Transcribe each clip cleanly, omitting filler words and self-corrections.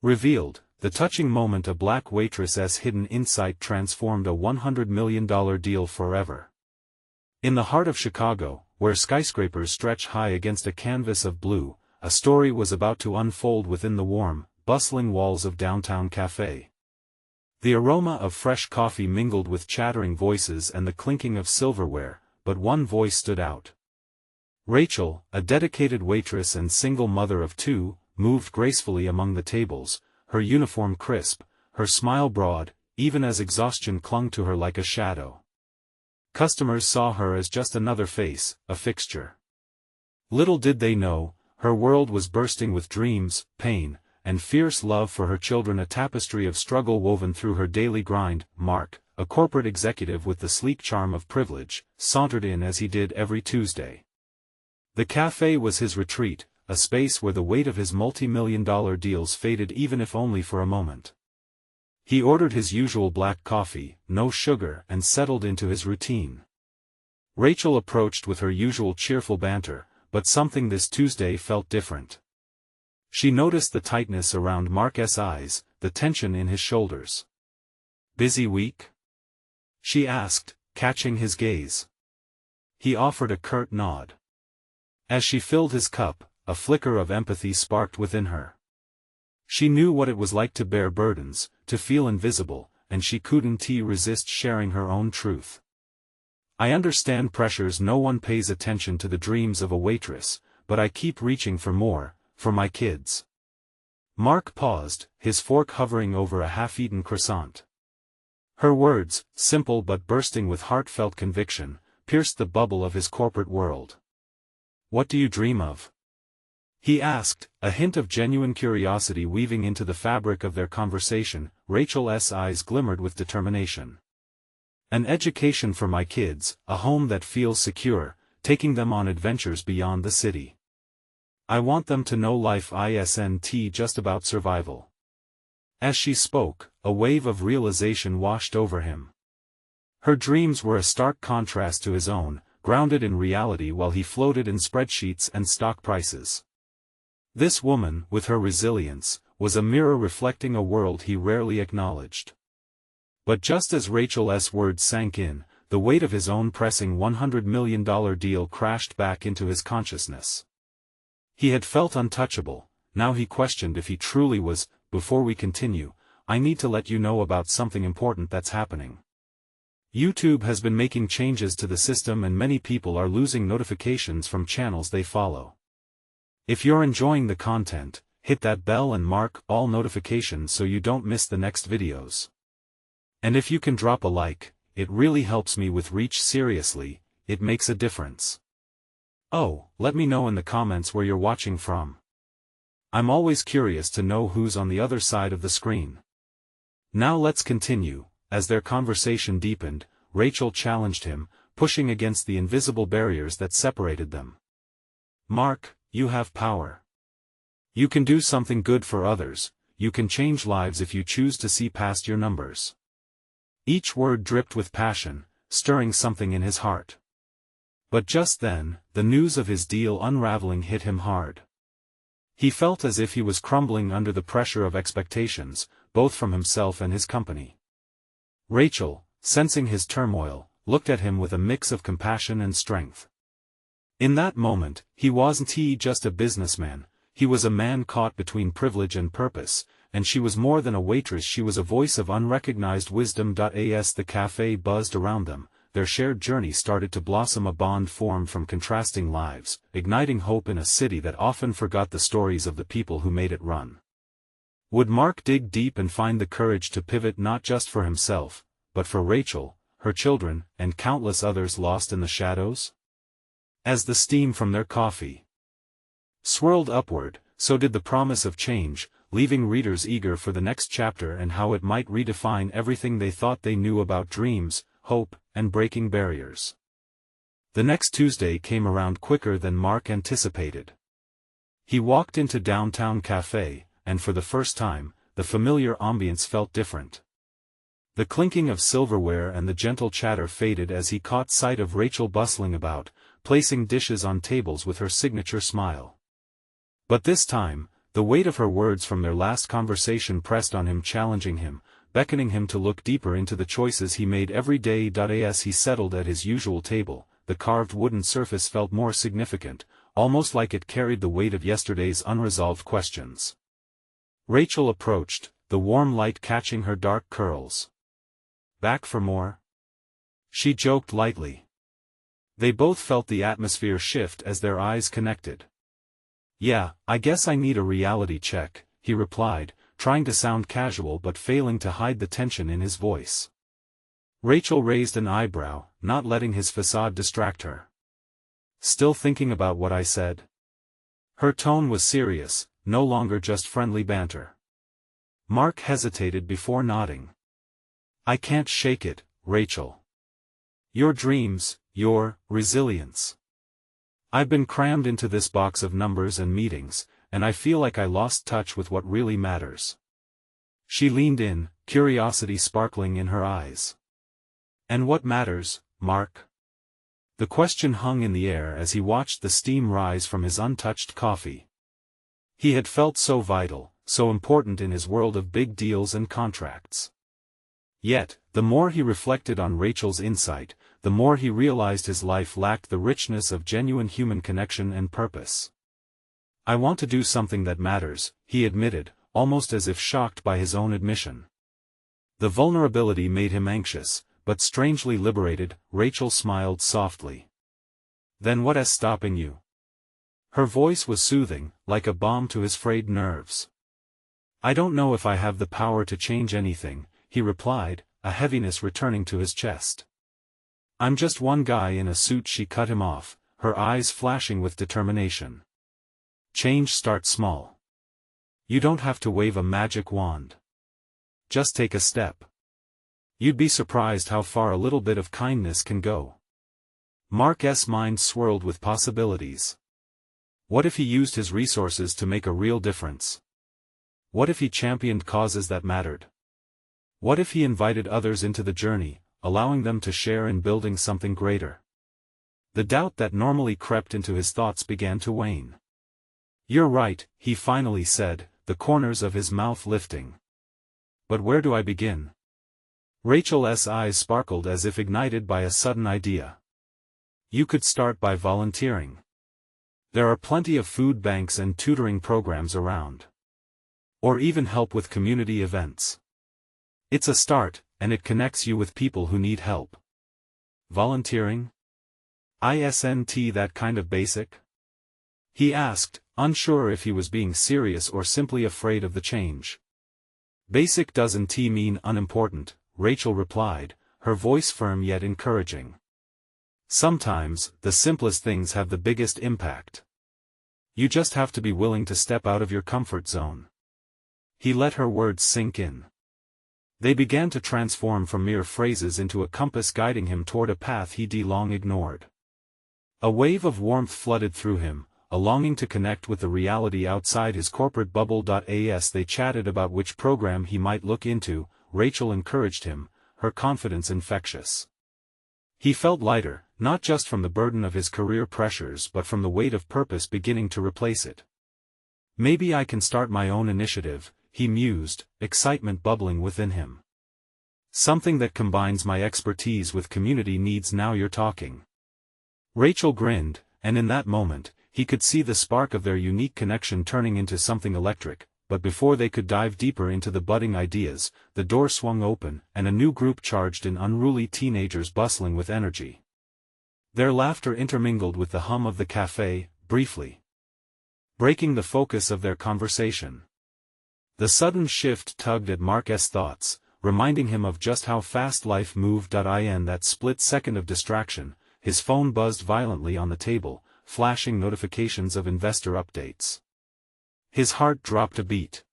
Revealed, the touching moment a black waitress's hidden insight transformed a $100 million deal forever. In the heart of Chicago, where skyscrapers stretch high against a canvas of blue, a story was about to unfold within the warm, bustling walls of downtown café. The aroma of fresh coffee mingled with chattering voices and the clinking of silverware, but one voice stood out. Rachel, a dedicated waitress and single mother of two, moved gracefully among the tables, her uniform crisp, her smile broad, even as exhaustion clung to her like a shadow. Customers saw her as just another face, a fixture. Little did they know, her world was bursting with dreams, pain, and fierce love for her children, a tapestry of struggle woven through her daily grind. Mark, a corporate executive with the sleek charm of privilege, sauntered in as he did every Tuesday. The café was his retreat, a space where the weight of his multi-million-dollar deals faded even if only for a moment. He ordered his usual black coffee, no sugar, and settled into his routine. Rachel approached with her usual cheerful banter, but something this Tuesday felt different. She noticed the tightness around Mark's eyes, the tension in his shoulders. "Busy week?" she asked, catching his gaze. He offered a curt nod. As she filled his cup, a flicker of empathy sparked within her. She knew what it was like to bear burdens, to feel invisible, and she couldn't resist sharing her own truth. "I understand pressures. No one pays attention to the dreams of a waitress, but I keep reaching for more, for my kids." Mark paused, his fork hovering over a half-eaten croissant. Her words, simple but bursting with heartfelt conviction, pierced the bubble of his corporate world. "What do you dream of?" he asked, a hint of genuine curiosity weaving into the fabric of their conversation. Rachel's eyes glimmered with determination. "An education for my kids, a home that feels secure, taking them on adventures beyond the city. I want them to know life isn't just about survival." As she spoke, a wave of realization washed over him. Her dreams were a stark contrast to his own, grounded in reality while he floated in spreadsheets and stock prices. This woman, with her resilience, was a mirror reflecting a world he rarely acknowledged. But just as Rachel's words sank in, the weight of his own pressing $100 million deal crashed back into his consciousness. He had felt untouchable, now he questioned if he truly was. "Before we continue, I need to let you know about something important that's happening. YouTube has been making changes to the system and many people are losing notifications from channels they follow. If you're enjoying the content, hit that bell and mark all notifications so you don't miss the next videos. And if you can drop a like, it really helps me with reach. Seriously, it makes a difference. Oh, let me know in the comments where you're watching from. I'm always curious to know who's on the other side of the screen." Now let's continue. As their conversation deepened, Rachel challenged him, pushing against the invisible barriers that separated them. "Mark, you have power. You can do something good for others, you can change lives if you choose to see past your numbers." Each word dripped with passion, stirring something in his heart. But just then, the news of his deal unraveling hit him hard. He felt as if he was crumbling under the pressure of expectations, both from himself and his company. Rachel, sensing his turmoil, looked at him with a mix of compassion and strength. In that moment, he wasn't just a businessman, he was a man caught between privilege and purpose, and she was more than a waitress, she was a voice of unrecognized wisdom. As the cafe buzzed around them, their shared journey started to blossom, a bond formed from contrasting lives, igniting hope in a city that often forgot the stories of the people who made it run. Would Mark dig deep and find the courage to pivot, not just for himself, but for Rachel, her children, and countless others lost in the shadows? As the steam from their coffee swirled upward, so did the promise of change, leaving readers eager for the next chapter and how it might redefine everything they thought they knew about dreams, hope, and breaking barriers. The next Tuesday came around quicker than Mark anticipated. He walked into downtown café, and for the first time, the familiar ambience felt different. The clinking of silverware and the gentle chatter faded as he caught sight of Rachel bustling about, placing dishes on tables with her signature smile. But this time, the The weight of her words from their last conversation pressed on him, challenging him, beckoning him to look deeper into the choices he made every day. As he settled at his usual table, the carved wooden surface felt more significant, almost like it carried the weight of yesterday's unresolved questions. Rachel approached, the warm light catching her dark curls. "Back for more?" she joked lightly. They both felt the atmosphere shift as their eyes connected. "Yeah, I guess I need a reality check," he replied, trying to sound casual but failing to hide the tension in his voice. Rachel raised an eyebrow, not letting his facade distract her. "Still thinking about what I said?" Her tone was serious, no longer just friendly banter. Mark hesitated before nodding. "I can't shake it, Rachel. Your dreams, your resilience. I've been crammed into this box of numbers and meetings, and I feel like I lost touch with what really matters." She leaned in, curiosity sparkling in her eyes. "And what matters, Mark?" The question hung in the air as he watched the steam rise from his untouched coffee. He had felt so vital, so important in his world of big deals and contracts. Yet, the more he reflected on Rachel's insight, the more he realized his life lacked the richness of genuine human connection and purpose. "I want to do something that matters," he admitted, almost as if shocked by his own admission. The vulnerability made him anxious, but strangely liberated. Rachel smiled softly. "Then what is stopping you?" Her voice was soothing, like a balm to his frayed nerves. "I don't know if I have the power to change anything," he replied, a heaviness returning to his chest. "I'm just one guy in a suit." She cut him off, her eyes flashing with determination. "Change starts small. You don't have to wave a magic wand. Just take a step. You'd be surprised how far a little bit of kindness can go." Mark's mind swirled with possibilities. What if he used his resources to make a real difference? What if he championed causes that mattered? What if he invited others into the journey, allowing them to share in building something greater? The doubt that normally crept into his thoughts began to wane. "You're right," he finally said, the corners of his mouth lifting. "But where do I begin?" Rachel's eyes sparkled as if ignited by a sudden idea. "You could start by volunteering. There are plenty of food banks and tutoring programs around. Or even help with community events. It's a start, and it connects you with people who need help." "Volunteering? Isn't that kind of basic?" he asked, unsure if he was being serious or simply afraid of the change. "Basic doesn't mean unimportant," Rachel replied, her voice firm yet encouraging. "Sometimes, the simplest things have the biggest impact. You just have to be willing to step out of your comfort zone." He let her words sink in. They began to transform from mere phrases into a compass guiding him toward a path he'd long ignored. A wave of warmth flooded through him, a longing to connect with the reality outside his corporate bubble. As they chatted about which program he might look into, Rachel encouraged him, her confidence infectious. He felt lighter, not just from the burden of his career pressures but from the weight of purpose beginning to replace it. "Maybe I can start my own initiative," he mused, excitement bubbling within him. "Something that combines my expertise with community needs." "Now you're talking." Rachel grinned, and in that moment, he could see the spark of their unique connection turning into something electric. But before they could dive deeper into the budding ideas, the door swung open, and a new group charged in, unruly teenagers bustling with energy. Their laughter intermingled with the hum of the café, briefly breaking the focus of their conversation. The sudden shift tugged at Mark's thoughts, reminding him of just how fast life moved. In that split second of distraction, his phone buzzed violently on the table, flashing notifications of investor updates. His heart dropped a beat.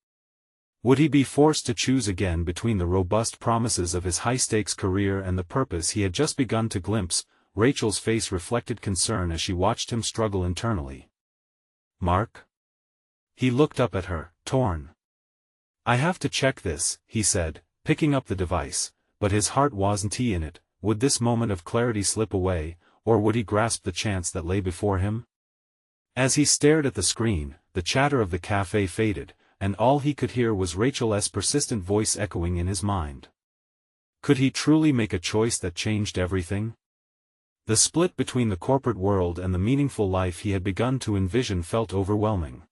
Would he be forced to choose again between the robust promises of his high-stakes career and the purpose he had just begun to glimpse? Rachel's face reflected concern as she watched him struggle internally. "Mark?" He looked up at her, torn. "I have to check this," he said, picking up the device, but his heart wasn't in it. Would this moment of clarity slip away, or would he grasp the chance that lay before him? As he stared at the screen, the chatter of the café faded, and all he could hear was Rachel's persistent voice echoing in his mind. Could he truly make a choice that changed everything? The split between the corporate world and the meaningful life he had begun to envision felt overwhelming.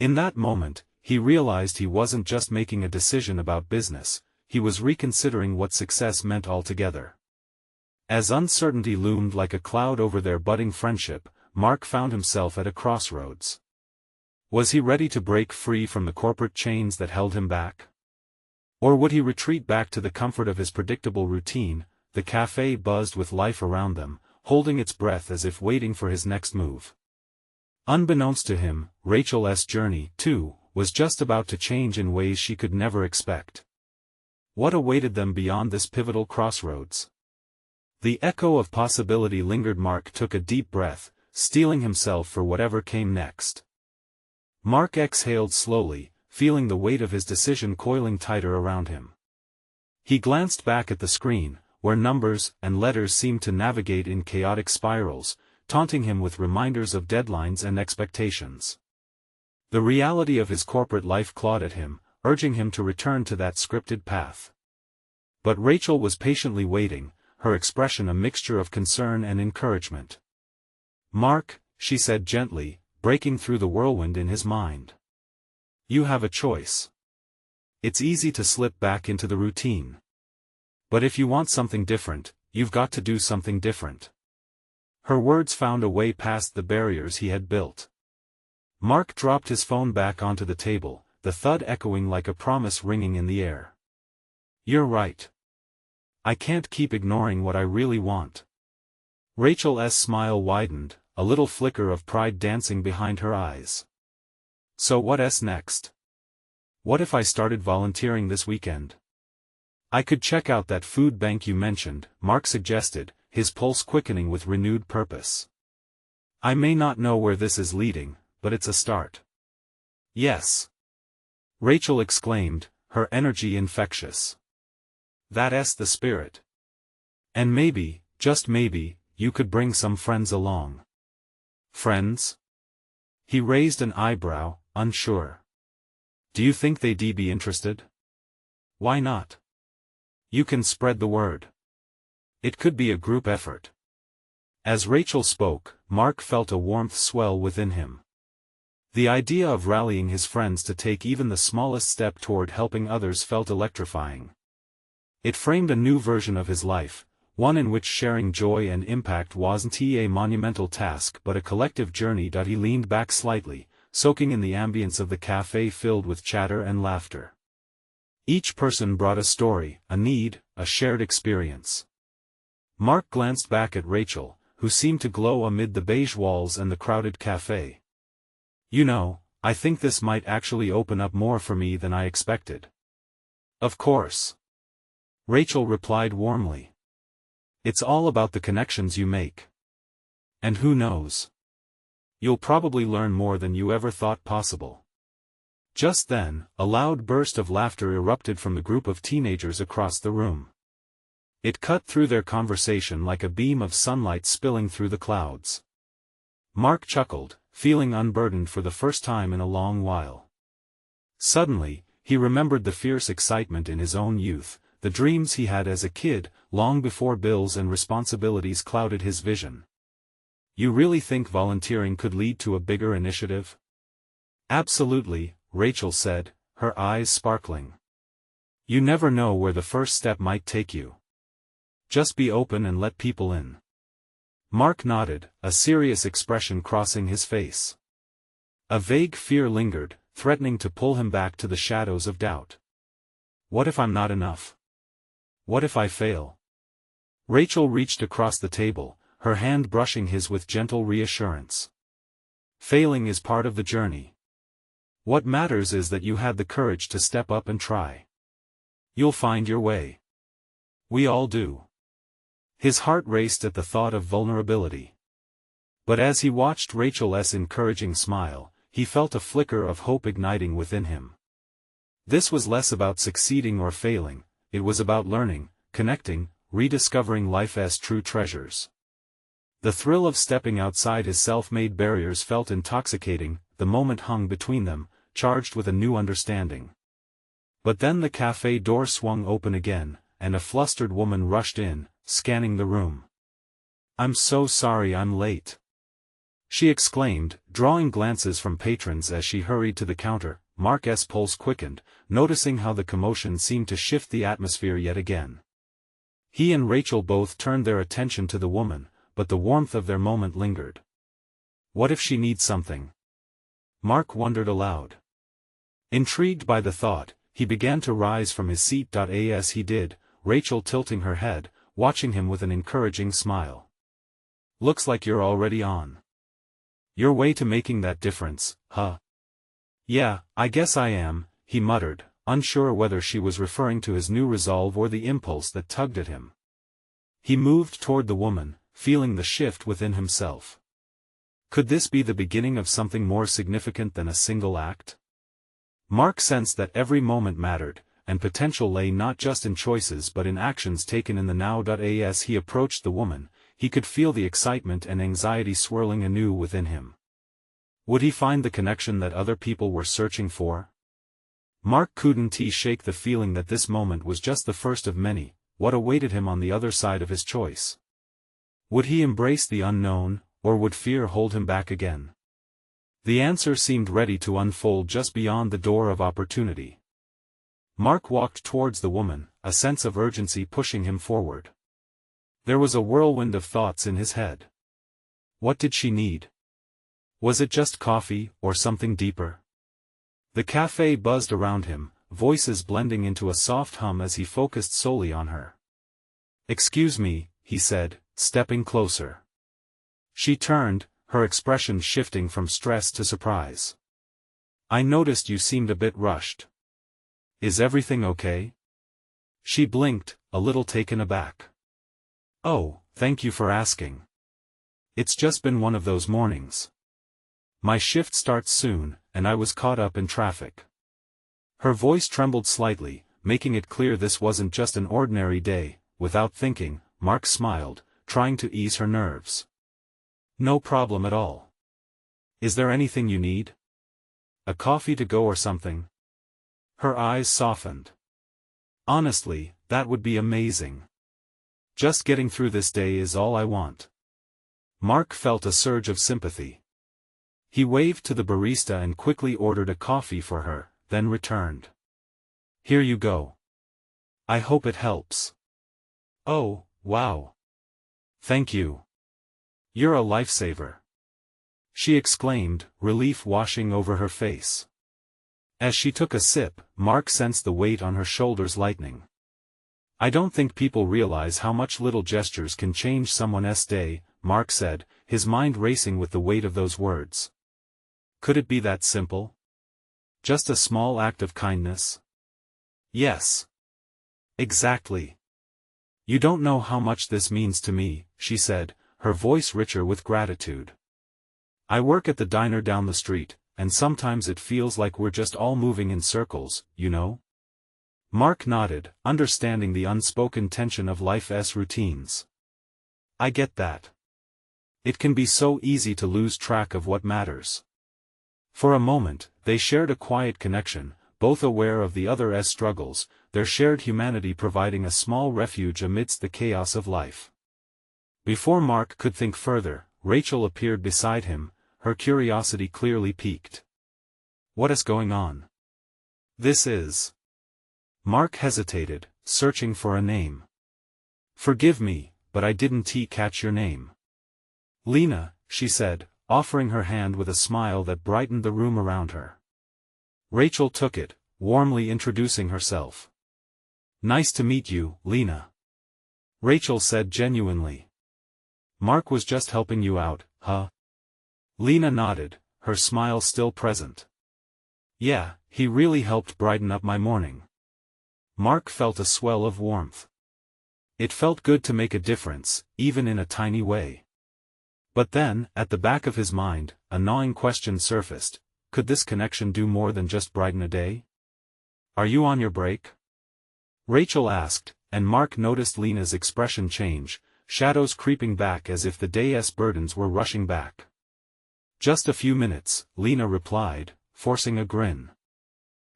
In that moment, he realized he wasn't just making a decision about business, he was reconsidering what success meant altogether. As uncertainty loomed like a cloud over their budding friendship, Mark found himself at a crossroads. Was he ready to break free from the corporate chains that held him back? Or would he retreat back to the comfort of his predictable routine? The café buzzed with life around them, holding its breath as if waiting for his next move. Unbeknownst to him, Rachel's journey, too, was just about to change in ways she could never expect. What awaited them beyond this pivotal crossroads? The echo of possibility lingered. Mark took a deep breath, steeling himself for whatever came next. Mark exhaled slowly, feeling the weight of his decision coiling tighter around him. He glanced back at the screen, where numbers and letters seemed to navigate in chaotic spirals, taunting him with reminders of deadlines and expectations. The reality of his corporate life clawed at him, urging him to return to that scripted path. But Rachel was patiently waiting, her expression a mixture of concern and encouragement. "Mark," she said gently, breaking through the whirlwind in his mind. "You have a choice. It's easy to slip back into the routine. But if you want something different, you've got to do something different." Her words found a way past the barriers he had built. Mark dropped his phone back onto the table, the thud echoing like a promise ringing in the air. "You're right. I can't keep ignoring what I really want." Rachel's smile widened, a little flicker of pride dancing behind her eyes. "So what's next? What if I started volunteering this weekend? I could check out that food bank you mentioned," Mark suggested, his pulse quickening with renewed purpose. "I may not know where this is leading, but it's a start." "Yes!" Rachel exclaimed, her energy infectious. "That's the spirit. And maybe, just maybe, you could bring some friends along." "Friends?" He raised an eyebrow, unsure. "Do you think they'd be interested?" "Why not? You can spread the word. It could be a group effort." As Rachel spoke, Mark felt a warmth swell within him. The idea of rallying his friends to take even the smallest step toward helping others felt electrifying. It framed a new version of his life, one in which sharing joy and impact wasn't a monumental task but a collective journey. He leaned back slightly, soaking in the ambience of the café filled with chatter and laughter. Each person brought a story, a need, a shared experience. Mark glanced back at Rachel, who seemed to glow amid the beige walls and the crowded café. "You know, I think this might actually open up more for me than I expected." "Of course," Rachel replied warmly. "It's all about the connections you make. And who knows? You'll probably learn more than you ever thought possible." Just then, a loud burst of laughter erupted from the group of teenagers across the room. It cut through their conversation like a beam of sunlight spilling through the clouds. Mark chuckled, feeling unburdened for the first time in a long while. Suddenly, he remembered the fierce excitement in his own youth, the dreams he had as a kid, long before bills and responsibilities clouded his vision. "You really think volunteering could lead to a bigger initiative?" "Absolutely," Rachel said, her eyes sparkling. "You never know where the first step might take you. Just be open and let people in." Mark nodded, a serious expression crossing his face. A vague fear lingered, threatening to pull him back to the shadows of doubt. What if I'm not enough? What if I fail? Rachel reached across the table, her hand brushing his with gentle reassurance. Failing is part of the journey. What matters is that you had the courage to step up and try. You'll find your way. We all do. His heart raced at the thought of vulnerability. But as he watched Rachel's encouraging smile, he felt a flicker of hope igniting within him. This was less about succeeding or failing, it was about learning, connecting, rediscovering life's true treasures. The thrill of stepping outside his self-made barriers felt intoxicating. The moment hung between them, charged with a new understanding. But then the café door swung open again, and a flustered woman rushed in, scanning the room. "I'm so sorry I'm late," she exclaimed, drawing glances from patrons as she hurried to the counter. Mark's pulse quickened, noticing how the commotion seemed to shift the atmosphere yet again. He and Rachel both turned their attention to the woman, but the warmth of their moment lingered. What if she needs something? Mark wondered aloud. Intrigued by the thought, he began to rise from his seat. As he did, Rachel tilting her head, watching him with an encouraging smile. "Looks like you're already on your way to making that difference, huh?" "Yeah, I guess I am," he muttered, unsure whether she was referring to his new resolve or the impulse that tugged at him. He moved toward the woman, feeling the shift within himself. Could this be the beginning of something more significant than a single act? Mark sensed that every moment mattered, and potential lay not just in choices but in actions taken in the now. As he approached the woman, he could feel the excitement and anxiety swirling anew within him. Would he find the connection that other people were searching for? Mark couldn't shake the feeling that this moment was just the first of many. What awaited him on the other side of his choice? Would he embrace the unknown, or would fear hold him back again? The answer seemed ready to unfold just beyond the door of opportunity. Mark walked towards the woman, a sense of urgency pushing him forward. There was a whirlwind of thoughts in his head. What did she need? Was it just coffee, or something deeper? The café buzzed around him, voices blending into a soft hum as he focused solely on her. "Excuse me," he said, stepping closer. She turned, her expression shifting from stress to surprise. "I noticed you seemed a bit rushed. Is everything okay?" She blinked, a little taken aback. "Oh, thank you for asking. It's just been one of those mornings. My shift starts soon, and I was caught up in traffic." Her voice trembled slightly, making it clear this wasn't just an ordinary day. Without thinking, Mark smiled, trying to ease her nerves. "No problem at all. Is there anything you need? A coffee to go or something?" Her eyes softened. "Honestly, that would be amazing. Just getting through this day is all I want." Mark felt a surge of sympathy. He waved to the barista and quickly ordered a coffee for her, then returned. "Here you go. I hope it helps." "Oh, wow. Thank you. You're a lifesaver," she exclaimed, relief washing over her face. As she took a sip, Mark sensed the weight on her shoulders lightening. "I don't think people realize how much little gestures can change someone's day," Mark said, his mind racing with the weight of those words. Could it be that simple? Just a small act of kindness? Yes. Exactly. "You don't know how much this means to me," she said, her voice richer with gratitude. "I work at the diner down the street, and sometimes it feels like we're just all moving in circles, you know?" Mark nodded, understanding the unspoken tension of life's routines. "I get that. It can be so easy to lose track of what matters." For a moment, they shared a quiet connection, both aware of the other's struggles, their shared humanity providing a small refuge amidst the chaos of life. Before Mark could think further, Rachel appeared beside him, her curiosity clearly piqued. "What is going on? This is..." Mark hesitated, searching for a name. "Forgive me, but I didn't catch your name." "Lena," she said, offering her hand with a smile that brightened the room around her. Rachel took it, warmly introducing herself. "Nice to meet you, Lena," Rachel said genuinely. "Mark was just helping you out, huh?" Lena nodded, her smile still present. "Yeah, he really helped brighten up my morning." Mark felt a swell of warmth. It felt good to make a difference, even in a tiny way. But then, at the back of his mind, a gnawing question surfaced: could this connection do more than just brighten a day? "Are you on your break?" Rachel asked, and Mark noticed Lena's expression change. shadows creeping back as if the day's burdens were rushing back. "Just a few minutes," Lena replied, forcing a grin.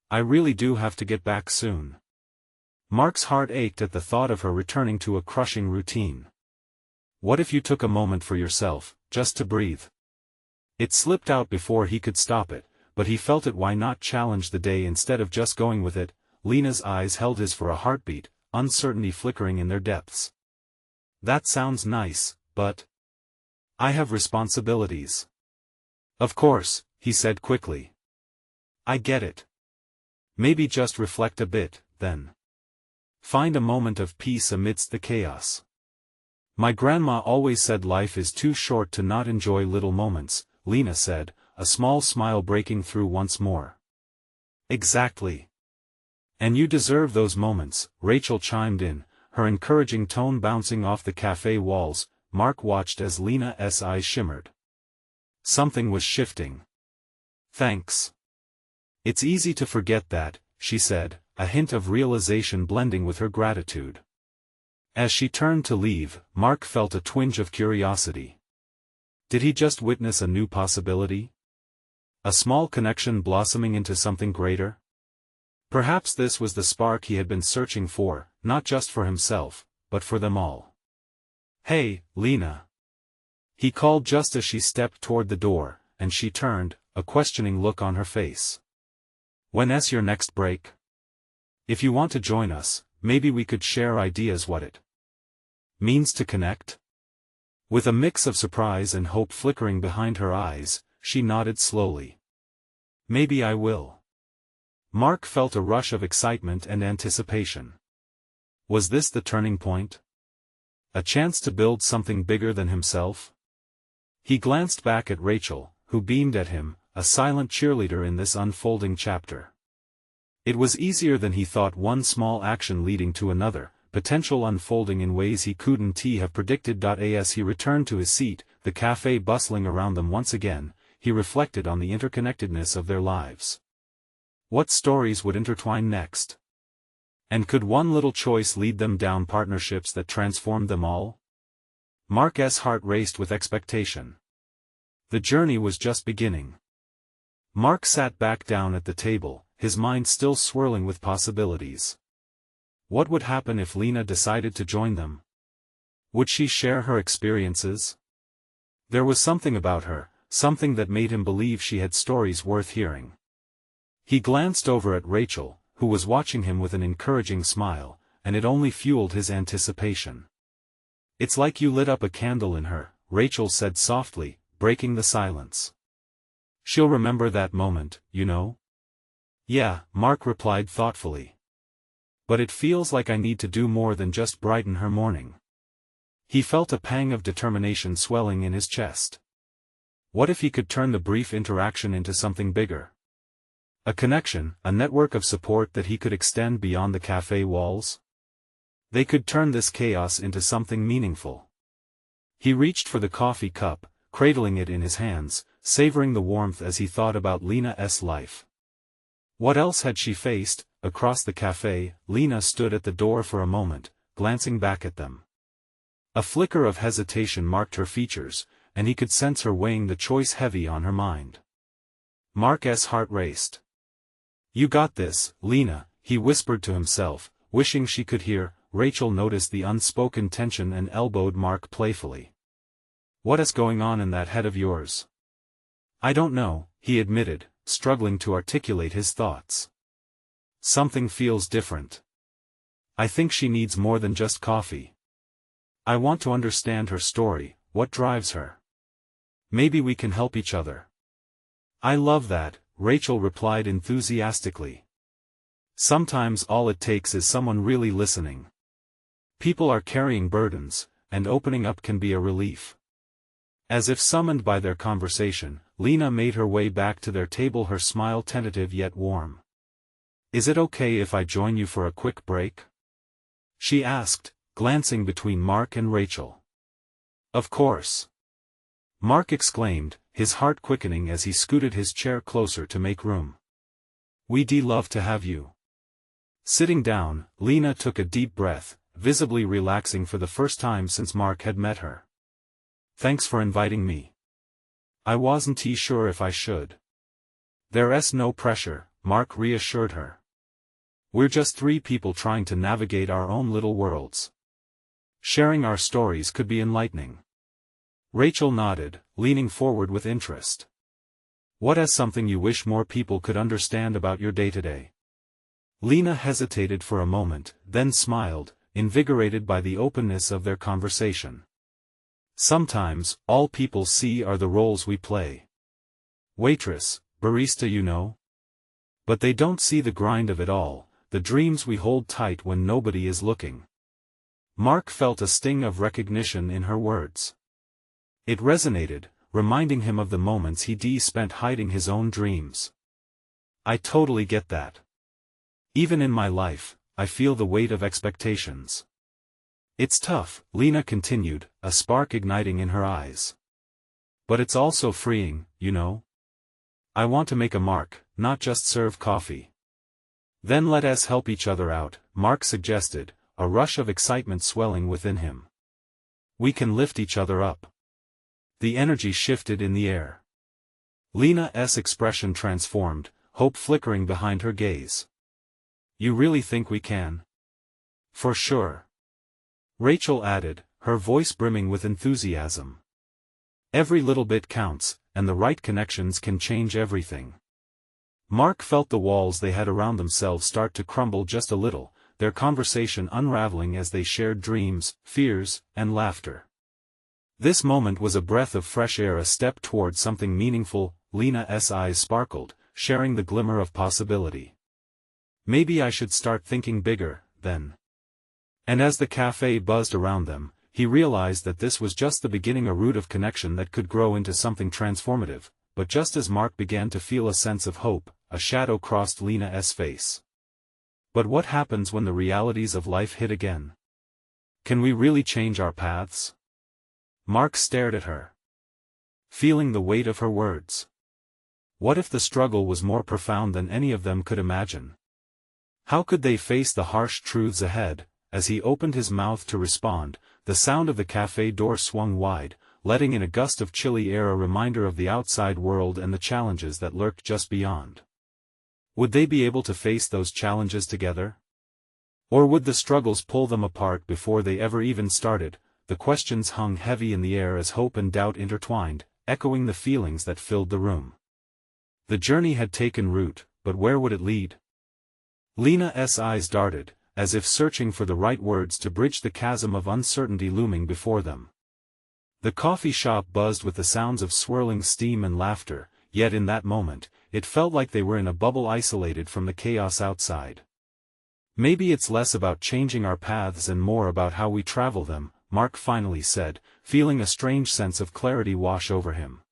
"I really do have to get back soon." Mark's heart ached at the thought of her returning to a crushing routine. What if you took a moment for yourself, just to breathe? It slipped out before he could stop it, but he felt it. Why not challenge the day instead of just going with it? Lena's eyes held his for a heartbeat, uncertainty flickering in their depths. "That sounds nice, but I have responsibilities." "Of course," he said quickly. "I get it. Maybe just reflect a bit, then. Find a moment of peace amidst the chaos." "My grandma always said life is too short to not enjoy little moments," Lena said, a small smile breaking through once more. "Exactly. And you deserve those moments," Rachel chimed in, her encouraging tone bouncing off the café walls. Mark watched as Lena's eyes shimmered. Something was shifting. "Thanks. It's easy to forget that," she said, a hint of realization blending with her gratitude. As she turned to leave, Mark felt a twinge of curiosity. Did he just witness a new possibility? A small connection blossoming into something greater? Perhaps this was the spark he had been searching for, not just for himself, but for them all. "Hey, Lena." He called just as she stepped toward the door, and she turned, a questioning look on her face. "When's your next break? If you want to join us, maybe we could share ideas what it means to connect?" With a mix of surprise and hope flickering behind her eyes, she nodded slowly. "Maybe I will." Mark felt a rush of excitement and anticipation. Was this the turning point? A chance to build something bigger than himself? He glanced back at Rachel, who beamed at him, a silent cheerleader in this unfolding chapter. It was easier than he thought, one small action leading to another, potential unfolding in ways he couldn't have predicted. As he returned to his seat, the café bustling around them once again, he reflected on the interconnectedness of their lives. What stories would intertwine next? And could one little choice lead them down partnerships that transformed them all? Mark's heart raced with expectation. The journey was just beginning. Mark sat back down at the table, his mind still swirling with possibilities. What would happen if Lena decided to join them? Would she share her experiences? There was something about her, something that made him believe she had stories worth hearing. He glanced over at Rachel, who was watching him with an encouraging smile, and it only fueled his anticipation. "It's like you lit up a candle in her," Rachel said softly, breaking the silence. "She'll remember that moment, you know?" "Yeah," Mark replied thoughtfully. "But it feels like I need to do more than just brighten her morning." He felt a pang of determination swelling in his chest. What if he could turn the brief interaction into something bigger? A connection, a network of support that he could extend beyond the café walls? They could turn this chaos into something meaningful. He reached for the coffee cup, cradling it in his hands, savoring the warmth as he thought about Lena's life. What else had she faced? Across the café, Lena stood at the door for a moment, glancing back at them. A flicker of hesitation marked her features, and he could sense her weighing the choice heavy on her mind. Mark's heart raced. "You got this, Lena," he whispered to himself, wishing she could hear. Rachel noticed the unspoken tension and elbowed Mark playfully. "What is going on in that head of yours?" "I don't know," he admitted, struggling to articulate his thoughts. "Something feels different. I think she needs more than just coffee. I want to understand her story, what drives her. Maybe we can help each other." "I love that," Rachel replied enthusiastically. "Sometimes all it takes is someone really listening. People are carrying burdens, and opening up can be a relief." As if summoned by their conversation, Lena made her way back to their table, her smile tentative yet warm. "Is it okay if I join you for a quick break?" she asked, glancing between Mark and Rachel. "Of course," Mark exclaimed, his heart quickening as he scooted his chair closer to make room. "We'd love to have you." Sitting down, Lena took a deep breath, visibly relaxing for the first time since Mark had met her. "Thanks for inviting me. I wasn't sure if I should." "There's no pressure," Mark reassured her. "We're just three people trying to navigate our own little worlds. Sharing our stories could be enlightening." Rachel nodded, leaning forward with interest. "What is something you wish more people could understand about your day-to-day?" Lena hesitated for a moment, then smiled, invigorated by the openness of their conversation. "Sometimes, all people see are the roles we play. Waitress, barista, you know. But they don't see the grind of it all, the dreams we hold tight when nobody is looking." Mark felt a sting of recognition in her words. It resonated, reminding him of the moments he'd spent hiding his own dreams. "I totally get that. Even in my life, I feel the weight of expectations. It's tough," Lena continued, a spark igniting in her eyes. "But it's also freeing, you know. I want to make a mark, not just serve coffee." "Then let us help each other out," Mark suggested, a rush of excitement swelling within him. "We can lift each other up." The energy shifted in the air. Lena's expression transformed, hope flickering behind her gaze. "You really think we can?" "For sure," Rachel added, her voice brimming with enthusiasm. "Every little bit counts, and the right connections can change everything." Mark felt the walls they had around themselves start to crumble just a little, their conversation unraveling as they shared dreams, fears, and laughter. This moment was a breath of fresh air, a step toward something meaningful. Lena's eyes sparkled, sharing the glimmer of possibility. "Maybe I should start thinking bigger, then." And as the café buzzed around them, he realized that this was just the beginning, a root of connection that could grow into something transformative. But just as Mark began to feel a sense of hope, a shadow crossed Lena's face. "But what happens when the realities of life hit again? Can we really change our paths?" Mark stared at her, feeling the weight of her words. What if the struggle was more profound than any of them could imagine? How could they face the harsh truths ahead? As he opened his mouth to respond, the sound of the café door swung wide, letting in a gust of chilly air, a reminder of the outside world and the challenges that lurked just beyond. Would they be able to face those challenges together? Or would the struggles pull them apart before they ever even started? The questions hung heavy in the air as hope and doubt intertwined, echoing the feelings that filled the room. The journey had taken root, but where would it lead? Lena's eyes darted, as if searching for the right words to bridge the chasm of uncertainty looming before them. The coffee shop buzzed with the sounds of swirling steam and laughter, yet in that moment, it felt like they were in a bubble isolated from the chaos outside. "Maybe it's less about changing our paths and more about how we travel them," Mark finally said, feeling a strange sense of clarity wash over him.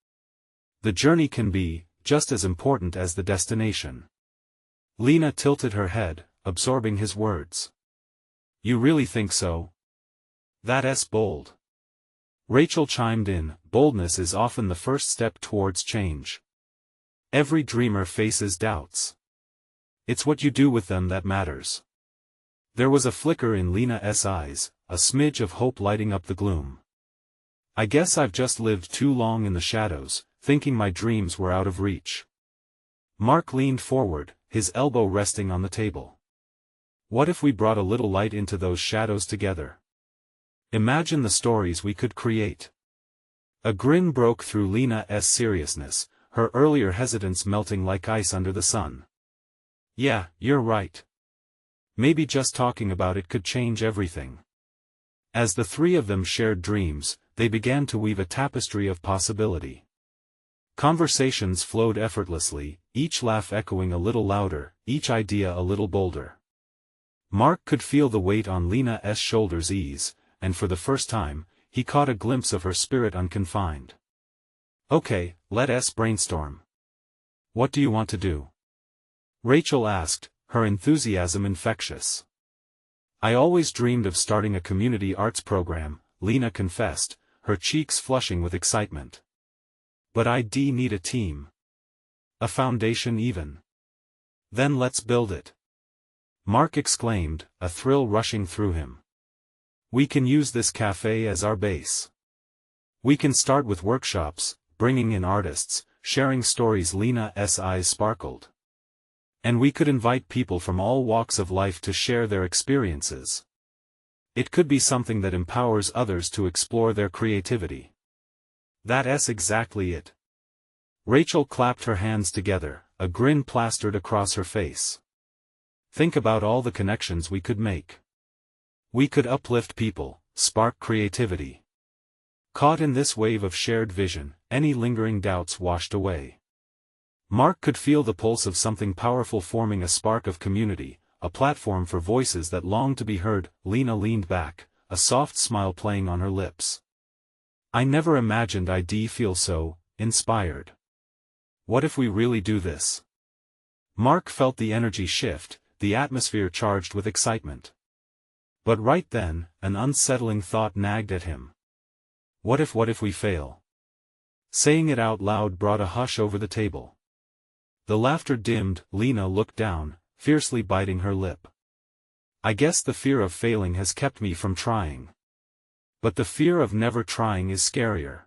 "The journey can be just as important as the destination." Lena tilted her head, absorbing his words. "You really think so? That's bold." Rachel chimed in, "Boldness is often the first step towards change. Every dreamer faces doubts. It's what you do with them that matters." There was a flicker in Lena's eyes, a smidge of hope lighting up the gloom. "I guess I've just lived too long in the shadows, thinking my dreams were out of reach." Mark leaned forward, his elbow resting on the table. "What if we brought a little light into those shadows together? Imagine the stories we could create." A grin broke through Lena's seriousness, her earlier hesitance melting like ice under the sun. "Yeah, you're right. Maybe just talking about it could change everything." As the three of them shared dreams, they began to weave a tapestry of possibility. Conversations flowed effortlessly, each laugh echoing a little louder, each idea a little bolder. Mark could feel the weight on Lena's shoulders ease, and for the first time, he caught a glimpse of her spirit unconfined. "Okay, let us brainstorm. What do you want to do?" Rachel asked, her enthusiasm infectious. "I always dreamed of starting a community arts program," Lena confessed, her cheeks flushing with excitement. "But I'd need a team. A foundation even." "Then let's build it," Mark exclaimed, a thrill rushing through him. We can use this cafe as our base. We can start with workshops, bringing in artists, sharing stories. Lena's eyes sparkled. And we could invite people from all walks of life to share their experiences. It could be something that empowers others to explore their creativity. That's exactly it. Rachel clapped her hands together, a grin plastered across her face. Think about all the connections we could make. We could uplift people, spark creativity. Caught in this wave of shared vision, any lingering doubts washed away. Mark could feel the pulse of something powerful forming, a spark of community, a platform for voices that longed to be heard. Lena leaned back, a soft smile playing on her lips. I never imagined I'd feel so inspired. What if we really do this? Mark felt the energy shift, the atmosphere charged with excitement. But right then, an unsettling thought nagged at him. What if we fail? Saying it out loud brought a hush over the table. The laughter dimmed. Lena looked down, fiercely biting her lip. I guess the fear of failing has kept me from trying. But the fear of never trying is scarier.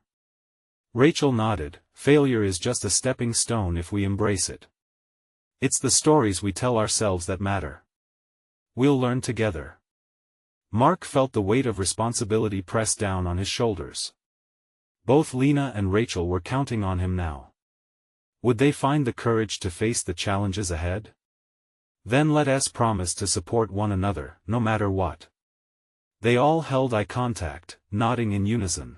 Rachel nodded. Failure is just a stepping stone if we embrace it. It's the stories we tell ourselves that matter. We'll learn together. Mark felt the weight of responsibility press down on his shoulders. Both Lena and Rachel were counting on him now. Would they find the courage to face the challenges ahead? Then let us promise to support one another, no matter what. They all held eye contact, nodding in unison.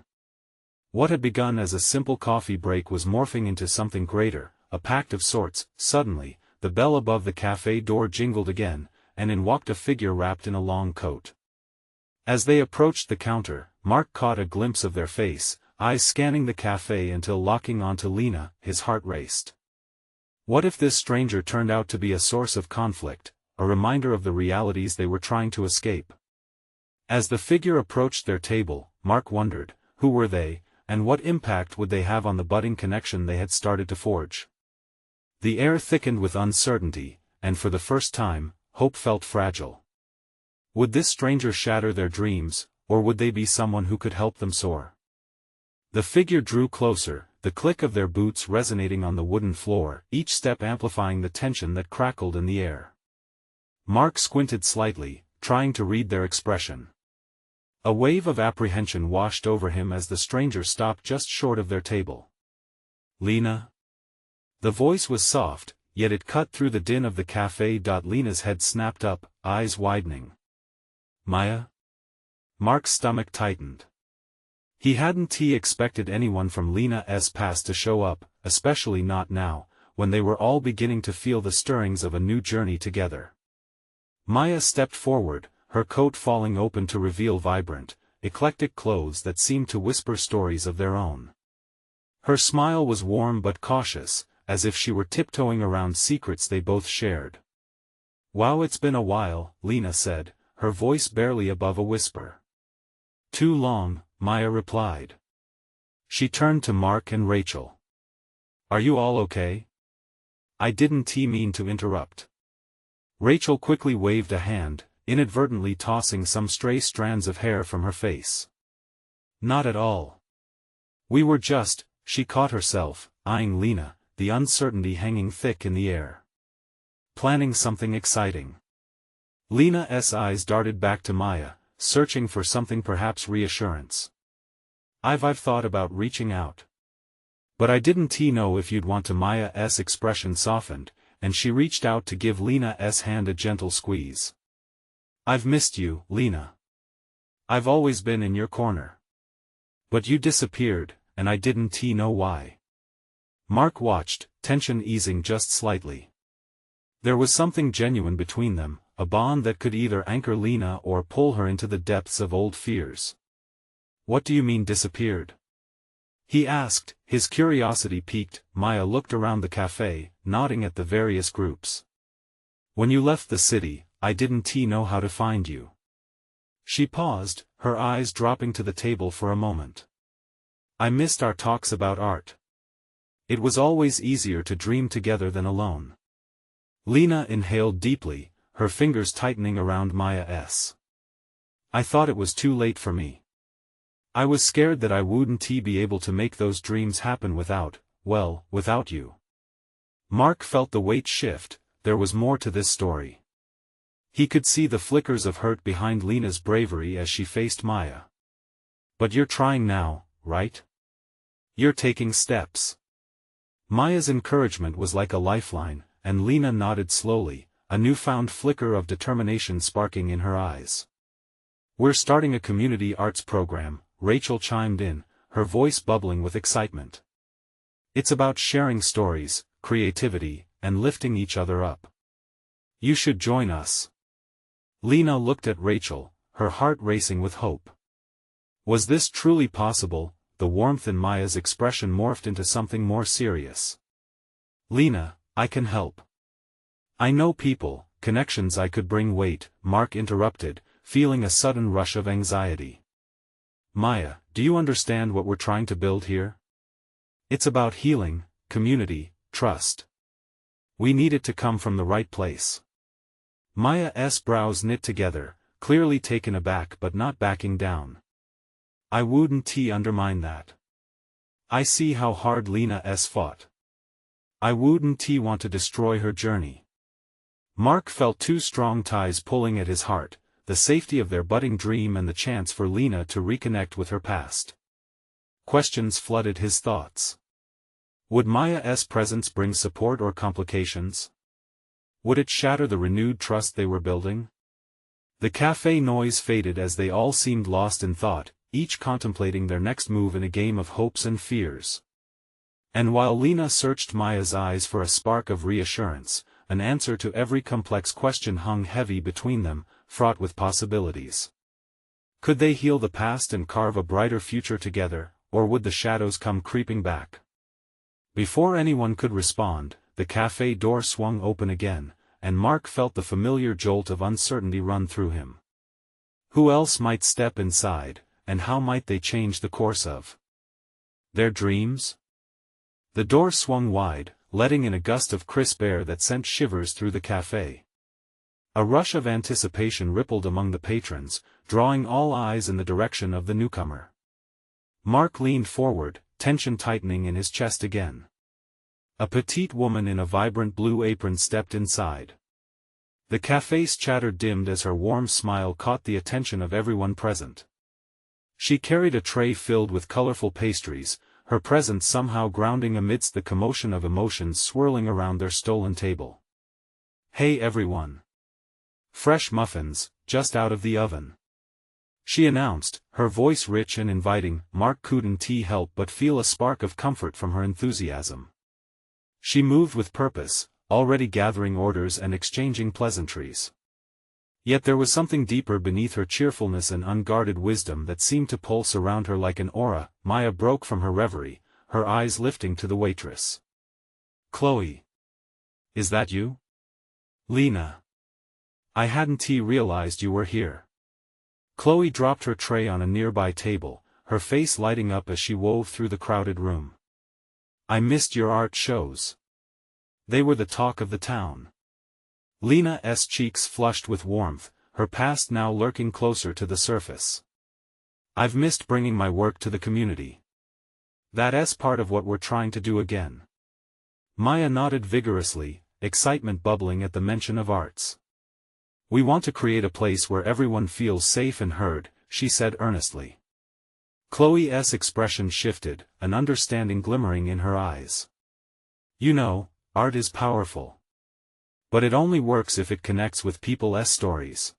What had begun as a simple coffee break was morphing into something greater, a pact of sorts. Suddenly, the bell above the cafe door jingled again, and in walked a figure wrapped in a long coat. As they approached the counter, Mark caught a glimpse of their face, eyes scanning the cafe until locking onto Lena. His heart raced. What if this stranger turned out to be a source of conflict, a reminder of the realities they were trying to escape? As the figure approached their table, Mark wondered, who were they, and what impact would they have on the budding connection they had started to forge? The air thickened with uncertainty, and for the first time, hope felt fragile. Would this stranger shatter their dreams, or would they be someone who could help them soar? The figure drew closer, the click of their boots resonating on the wooden floor, each step amplifying the tension that crackled in the air. Mark squinted slightly, trying to read their expression. A wave of apprehension washed over him as the stranger stopped just short of their table. Lena? The voice was soft, yet it cut through the din of the cafe. Lena's head snapped up, eyes widening. Maya? Mark's stomach tightened. He hadn't expected anyone from Lena's past to show up, especially not now, when they were all beginning to feel the stirrings of a new journey together. Maya stepped forward, her coat falling open to reveal vibrant, eclectic clothes that seemed to whisper stories of their own. Her smile was warm but cautious, as if she were tiptoeing around secrets they both shared. Wow, it's been a while, Lena said, her voice barely above a whisper. Too long, Maya replied. She turned to Mark and Rachel. Are you all okay? I didn't mean to interrupt. Rachel quickly waved a hand, inadvertently tossing some stray strands of hair from her face. Not at all. We were just, she caught herself, eyeing Lena, the uncertainty hanging thick in the air. Planning something exciting. Lena's eyes darted back to Maya, searching for something, perhaps reassurance. I've thought about reaching out. But I didn't know if you'd want to. Maya's expression softened, and she reached out to give Lena's hand a gentle squeeze. I've missed you, Lena. I've always been in your corner. But you disappeared, and I didn't know why. Mark watched, tension easing just slightly. There was something genuine between them, a bond that could either anchor Lena or pull her into the depths of old fears. What do you mean disappeared? He asked, his curiosity piqued. Maya looked around the cafe, nodding at the various groups. When you left the city, I didn't know how to find you. She paused, her eyes dropping to the table for a moment. I missed our talks about art. It was always easier to dream together than alone. Lena inhaled deeply, her fingers tightening around Maya's. I thought it was too late for me. I was scared that I wouldn't be able to make those dreams happen without you. Mark felt the weight shift. There was more to this story. He could see the flickers of hurt behind Lena's bravery as she faced Maya. But you're trying now, right? You're taking steps. Maya's encouragement was like a lifeline, and Lena nodded slowly, a newfound flicker of determination sparking in her eyes. We're starting a community arts program, Rachel chimed in, her voice bubbling with excitement. It's about sharing stories, creativity, and lifting each other up. You should join us. Lena looked at Rachel, her heart racing with hope. Was this truly possible? The warmth in Maya's expression morphed into something more serious. Lena, I can help. I know people, connections I could bring. Wait, Mark interrupted, feeling a sudden rush of anxiety. Maya, do you understand what we're trying to build here? It's about healing, community, trust. We need it to come from the right place. Maya's brows knit together, clearly taken aback but not backing down. I wouldn't undermine that. I see how hard Lena's fought. I wouldn't want to destroy her journey. Mark felt two strong ties pulling at his heart, the safety of their budding dream and the chance for Lena to reconnect with her past. Questions flooded his thoughts. Would Maya's presence bring support or complications? Would it shatter the renewed trust they were building? The cafe noise faded as they all seemed lost in thought, each contemplating their next move in a game of hopes and fears. And while Lena searched Maya's eyes for a spark of reassurance, an answer to every complex question hung heavy between them, fraught with possibilities. Could they heal the past and carve a brighter future together, or would the shadows come creeping back? Before anyone could respond, the cafe door swung open again, and Mark felt the familiar jolt of uncertainty run through him. Who else might step inside, and how might they change the course of their dreams? The door swung wide, letting in a gust of crisp air that sent shivers through the cafe. A rush of anticipation rippled among the patrons, drawing all eyes in the direction of the newcomer. Mark leaned forward, tension tightening in his chest again. A petite woman in a vibrant blue apron stepped inside. The cafe's chatter dimmed as her warm smile caught the attention of everyone present. She carried a tray filled with colorful pastries, her presence somehow grounding amidst the commotion of emotions swirling around their stolen table. Hey everyone! Fresh muffins, just out of the oven, she announced, her voice rich and inviting. Mark couldn't help but feel a spark of comfort from her enthusiasm. She moved with purpose, already gathering orders and exchanging pleasantries. Yet there was something deeper beneath her cheerfulness and unguarded wisdom that seemed to pulse around her like an aura. Maya broke from her reverie, her eyes lifting to the waitress. Chloe. Is that you? Lena. I hadn't realized you were here. Chloe dropped her tray on a nearby table, her face lighting up as she wove through the crowded room. I missed your art shows. They were the talk of the town. Lena's cheeks flushed with warmth, her past now lurking closer to the surface. I've missed bringing my work to the community. That's part of what we're trying to do again. Maya nodded vigorously, excitement bubbling at the mention of arts. We want to create a place where everyone feels safe and heard, she said earnestly. Chloe's expression shifted, an understanding glimmering in her eyes. You know, art is powerful. But it only works if it connects with people's stories.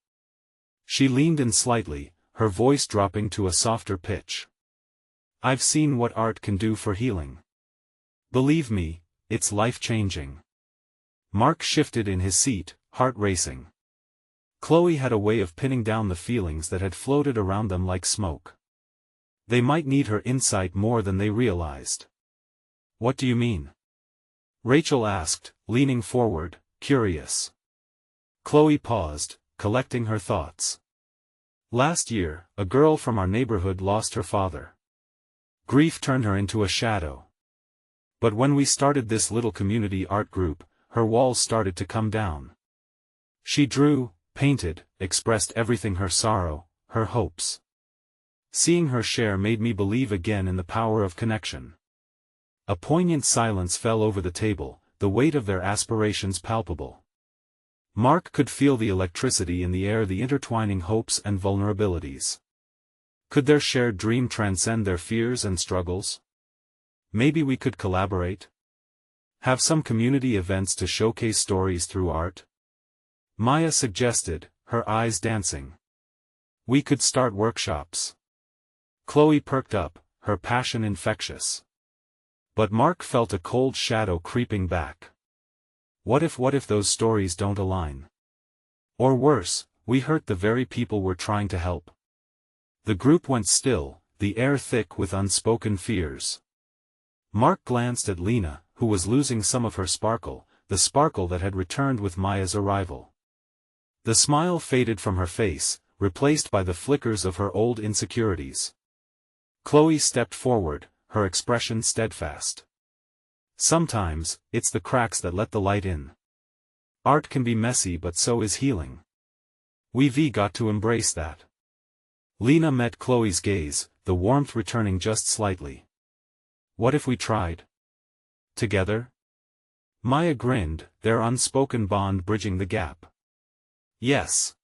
She leaned in slightly, her voice dropping to a softer pitch. I've seen what art can do for healing. Believe me, it's life-changing. Mark shifted in his seat, heart racing. Chloe had a way of pinning down the feelings that had floated around them like smoke. They might need her insight more than they realized. What do you mean? Rachel asked, leaning forward, curious. Chloe paused, collecting her thoughts. Last year, a girl from our neighborhood lost her father. Grief turned her into a shadow. But when we started this little community art group, her walls started to come down. She drew, painted, expressed everything: her sorrow, her hopes. Seeing her share made me believe again in the power of connection. A poignant silence fell over the table, the weight of their aspirations palpable. Mark could feel the electricity in the air, the intertwining hopes and vulnerabilities. Could their shared dream transcend their fears and struggles? Maybe we could collaborate? Have some community events to showcase stories through art? Maya suggested, her eyes dancing. We could start workshops. Chloe perked up, her passion infectious. But Mark felt a cold shadow creeping back. What if those stories don't align? Or worse, we hurt the very people we're trying to help? The group went still, the air thick with unspoken fears. Mark glanced at Lena, who was losing some of her sparkle, the sparkle that had returned with Maya's arrival. The smile faded from her face, replaced by the flickers of her old insecurities. Chloe stepped forward, her expression steadfast. Sometimes, it's the cracks that let the light in. Art can be messy, but so is healing. We've got to embrace that. Lena met Chloe's gaze, the warmth returning just slightly. What if we tried? Together? Maya grinned, their unspoken bond bridging the gap. Yes.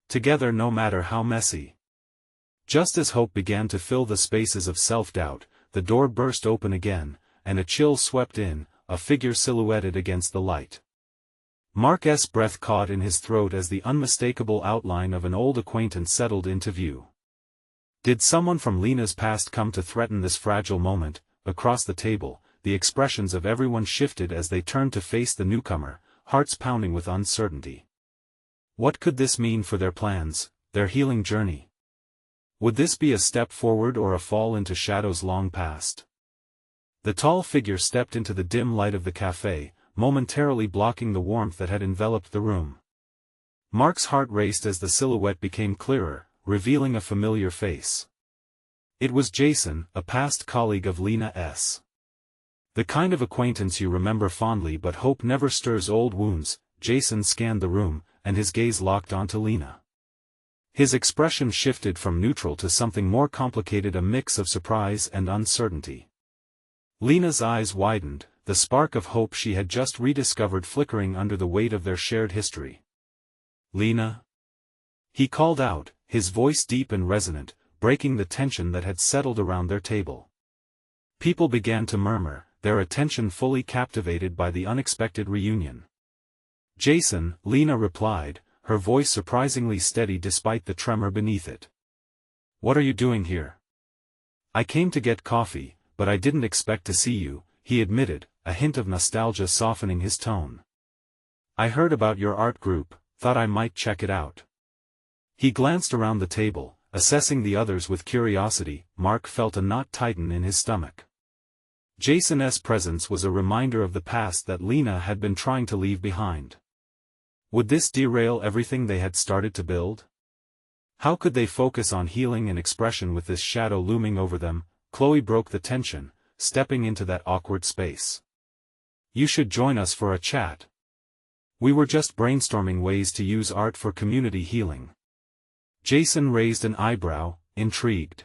Together, no matter how messy. Just as hope began to fill the spaces of self-doubt, the door burst open again, and a chill swept in, a figure silhouetted against the light. Mark's breath caught in his throat as the unmistakable outline of an old acquaintance settled into view. Did someone from Lena's past come to threaten this fragile moment? Across the table, the expressions of everyone shifted as they turned to face the newcomer, hearts pounding with uncertainty. What could this mean for their plans, their healing journey? Would this be a step forward or a fall into shadows long past? The tall figure stepped into the dim light of the café, momentarily blocking the warmth that had enveloped the room. Mark's heart raced as the silhouette became clearer, revealing a familiar face. It was Jason, a past colleague of Lena's. The kind of acquaintance you remember fondly but hope never stirs old wounds. Jason scanned the room, and his gaze locked onto Lena. His expression shifted from neutral to something more complicated, a mix of surprise and uncertainty. Lena's eyes widened, the spark of hope she had just rediscovered flickering under the weight of their shared history. Lena? He called out, his voice deep and resonant, breaking the tension that had settled around their table. People began to murmur, their attention fully captivated by the unexpected reunion. Jason, Lena replied, her voice surprisingly steady despite the tremor beneath it. What are you doing here? I came to get coffee, but I didn't expect to see you, he admitted, a hint of nostalgia softening his tone. I heard about your art group, thought I might check it out. He glanced around the table, assessing the others with curiosity. Mark felt a knot tighten in his stomach. Jason's presence was a reminder of the past that Lena had been trying to leave behind. Would this derail everything they had started to build? How could they focus on healing and expression with this shadow looming over them? Chloe broke the tension, stepping into that awkward space. You should join us for a chat. We were just brainstorming ways to use art for community healing. Jason raised an eyebrow, intrigued.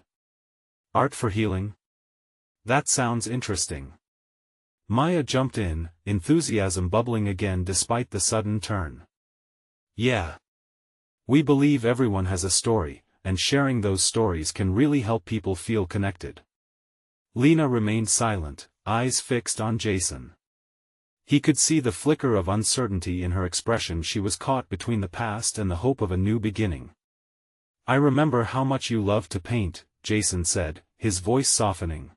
Art for healing? That sounds interesting. Maya jumped in, enthusiasm bubbling again despite the sudden turn. Yeah. We believe everyone has a story, and sharing those stories can really help people feel connected. Lena remained silent, eyes fixed on Jason. He could see the flicker of uncertainty in her expression. She was caught between the past and the hope of a new beginning. I remember how much you loved to paint, Jason said, his voice softening.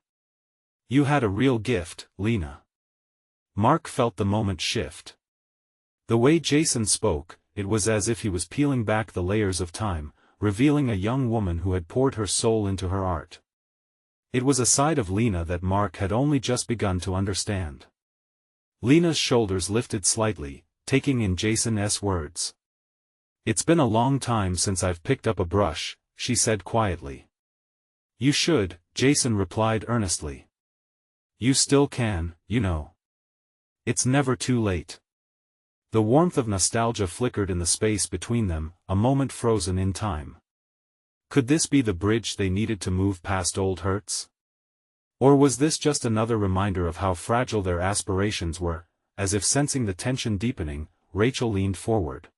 You had a real gift, Lena. Mark felt the moment shift. The way Jason spoke, it was as if he was peeling back the layers of time, revealing a young woman who had poured her soul into her art. It was a side of Lena that Mark had only just begun to understand. Lena's shoulders lifted slightly, taking in Jason's words. It's been a long time since I've picked up a brush, she said quietly. You should, Jason replied earnestly. You still can, you know. It's never too late. The warmth of nostalgia flickered in the space between them, a moment frozen in time. Could this be the bridge they needed to move past old hurts? Or was this just another reminder of how fragile their aspirations were? As if sensing the tension deepening, Rachel leaned forward.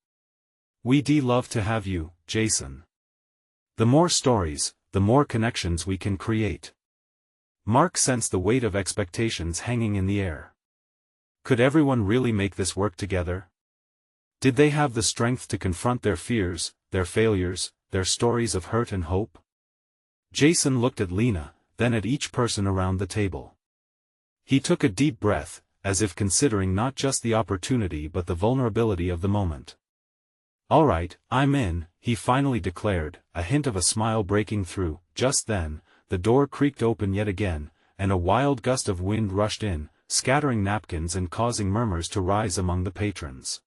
"We'd love to have you, Jason. The more stories, the more connections we can create." Mark sensed the weight of expectations hanging in the air. Could everyone really make this work together? Did they have the strength to confront their fears, their failures, their stories of hurt and hope? Jason looked at Lena, then at each person around the table. He took a deep breath, as if considering not just the opportunity but the vulnerability of the moment. "All right, I'm in," he finally declared, a hint of a smile breaking through. Just then, the door creaked open yet again, and a wild gust of wind rushed in, scattering napkins and causing murmurs to rise among the patrons.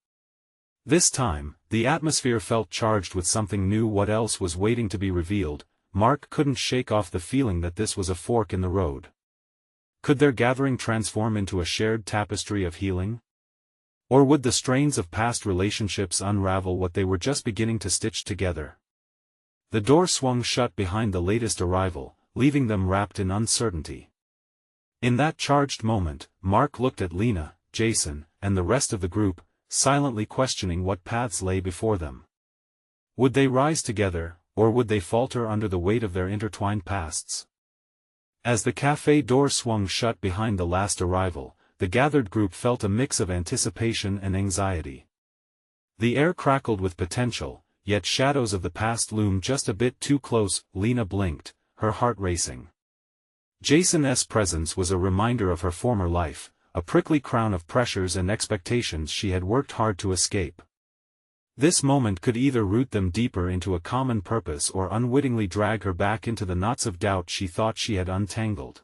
This time, the atmosphere felt charged with something new. What else was waiting to be revealed? Mark couldn't shake off the feeling that this was a fork in the road. Could their gathering transform into a shared tapestry of healing? Or would the strains of past relationships unravel what they were just beginning to stitch together? The door swung shut behind the latest arrival, leaving them wrapped in uncertainty. In that charged moment, Mark looked at Lena, Jason, and the rest of the group, silently questioning what paths lay before them. Would they rise together, or would they falter under the weight of their intertwined pasts? As the café door swung shut behind the last arrival, the gathered group felt a mix of anticipation and anxiety. The air crackled with potential, yet shadows of the past loomed just a bit too close. Lena blinked, her heart racing. Jason's presence was a reminder of her former life, a prickly crown of pressures and expectations she had worked hard to escape. This moment could either root them deeper into a common purpose or unwittingly drag her back into the knots of doubt she thought she had untangled.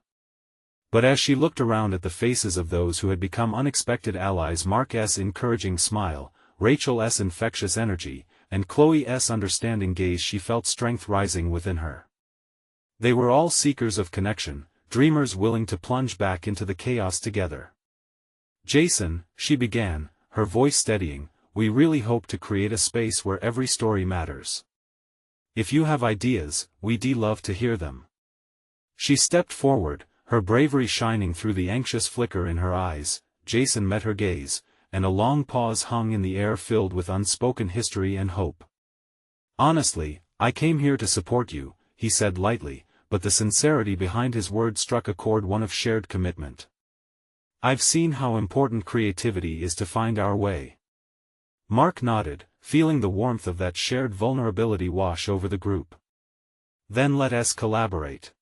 But as she looked around at the faces of those who had become unexpected allies, Mark's encouraging smile, Rachel's infectious energy, and Chloe's understanding gaze, she felt strength rising within her. They were all seekers of connection, dreamers willing to plunge back into the chaos together. "Jason," she began, her voice steadying, "we really hope to create a space where every story matters. If you have ideas, we'd love to hear them." She stepped forward, her bravery shining through the anxious flicker in her eyes. Jason met her gaze, and a long pause hung in the air filled with unspoken history and hope. "Honestly, I came here to support you," he said lightly, but the sincerity behind his words struck a chord, one of shared commitment. "I've seen how important creativity is to find our way." Mark nodded, feeling the warmth of that shared vulnerability wash over the group. "Then let us collaborate.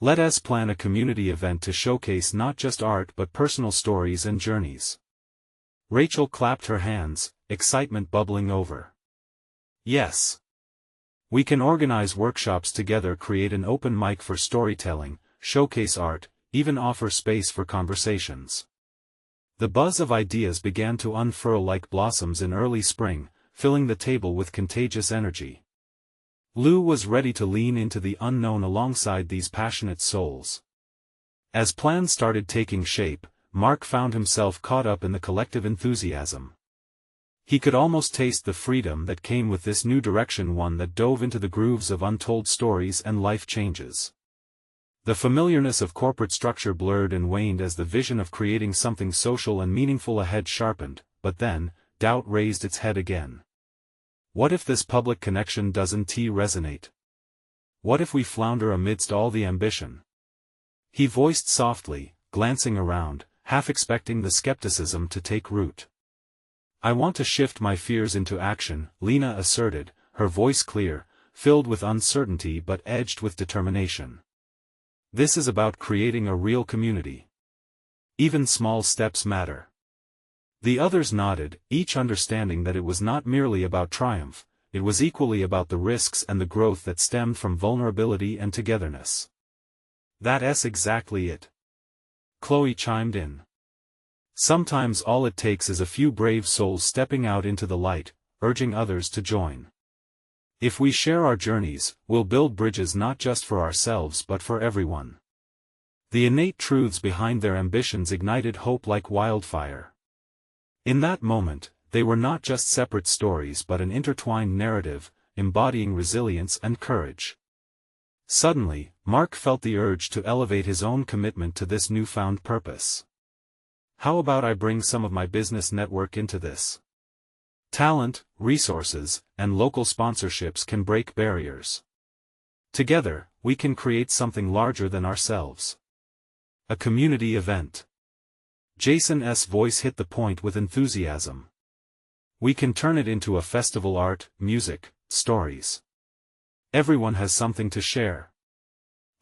Let us plan a community event to showcase not just art but personal stories and journeys." Rachel clapped her hands, excitement bubbling over. "Yes. We can organize workshops together, create an open mic for storytelling, showcase art, even offer space for conversations." The buzz of ideas began to unfurl like blossoms in early spring, filling the table with contagious energy. Lou was ready to lean into the unknown alongside these passionate souls. As plans started taking shape, Mark found himself caught up in the collective enthusiasm. He could almost taste the freedom that came with this new direction, one that dove into the grooves of untold stories and life changes. The familiarness of corporate structure blurred and waned as the vision of creating something social and meaningful ahead sharpened, but then, doubt raised its head again. What if this public connection doesn't resonate? What if we flounder amidst all the ambition? He voiced softly, glancing around, half expecting the skepticism to take root. "I want to shift my fears into action," Lena asserted, her voice clear, filled with uncertainty but edged with determination. "This is about creating a real community. Even small steps matter." The others nodded, each understanding that it was not merely about triumph, it was equally about the risks and the growth that stemmed from vulnerability and togetherness. "That's exactly it," Chloe chimed in. "Sometimes all it takes is a few brave souls stepping out into the light, urging others to join. If we share our journeys, we'll build bridges not just for ourselves but for everyone." The innate truths behind their ambitions ignited hope like wildfire. In that moment, they were not just separate stories but an intertwined narrative, embodying resilience and courage. Suddenly, Mark felt the urge to elevate his own commitment to this newfound purpose. How about I bring some of my business network into this? Talent, resources, and local sponsorships can break barriers. Together, we can create something larger than ourselves. A community event. Jason's voice hit the point with enthusiasm. We can turn it into a festival: art, music, stories. Everyone has something to share.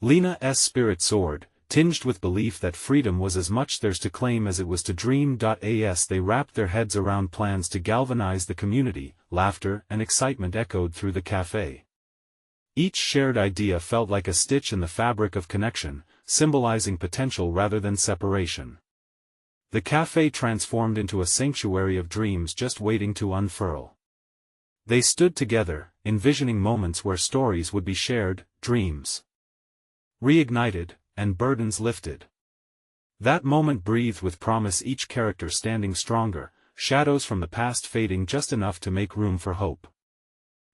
Lena's spirit soared, tinged with belief that freedom was as much theirs to claim as it was to dream. As they wrapped their heads around plans to galvanize the community, laughter and excitement echoed through the café. Each shared idea felt like a stitch in the fabric of connection, symbolizing potential rather than separation. The café transformed into a sanctuary of dreams just waiting to unfurl. They stood together, envisioning moments where stories would be shared, dreams reignited, and burdens lifted. That moment breathed with promise, each character standing stronger, shadows from the past fading just enough to make room for hope.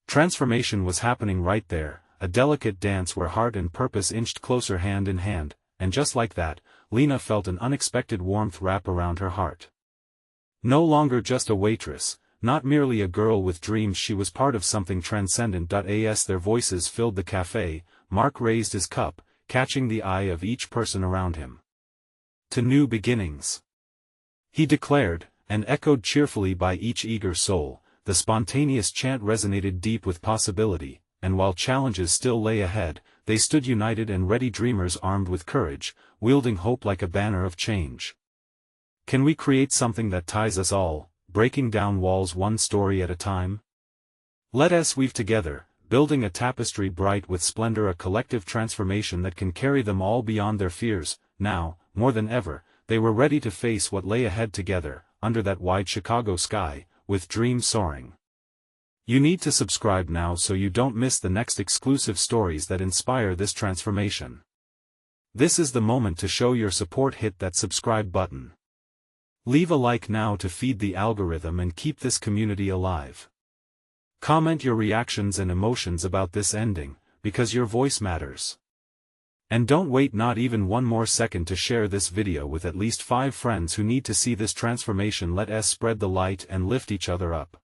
Transformation was happening right there, a delicate dance where heart and purpose inched closer hand in hand, and just like that, Lena felt an unexpected warmth wrap around her heart. No longer just a waitress, not merely a girl with dreams, she was part of something transcendent. As their voices filled the café, Mark raised his cup, catching the eye of each person around him. To new beginnings, he declared, and echoed cheerfully by each eager soul. The spontaneous chant resonated deep with possibility, and while challenges still lay ahead, they stood united and ready, dreamers armed with courage, wielding hope like a banner of change. Can we create something that ties us all, breaking down walls one story at a time? Let us weave together, building a tapestry bright with splendor, a collective transformation that can carry them all beyond their fears. Now, more than ever, they were ready to face what lay ahead together, under that wide Chicago sky, with dreams soaring. You need to subscribe now so you don't miss the next exclusive stories that inspire this transformation. This is the moment to show your support. Hit that subscribe button. Leave a like now to feed the algorithm and keep this community alive. Comment your reactions and emotions about this ending, because your voice matters. And don't wait not even one more second to share this video with at least 5 friends who need to see this transformation. Let us spread the light and lift each other up.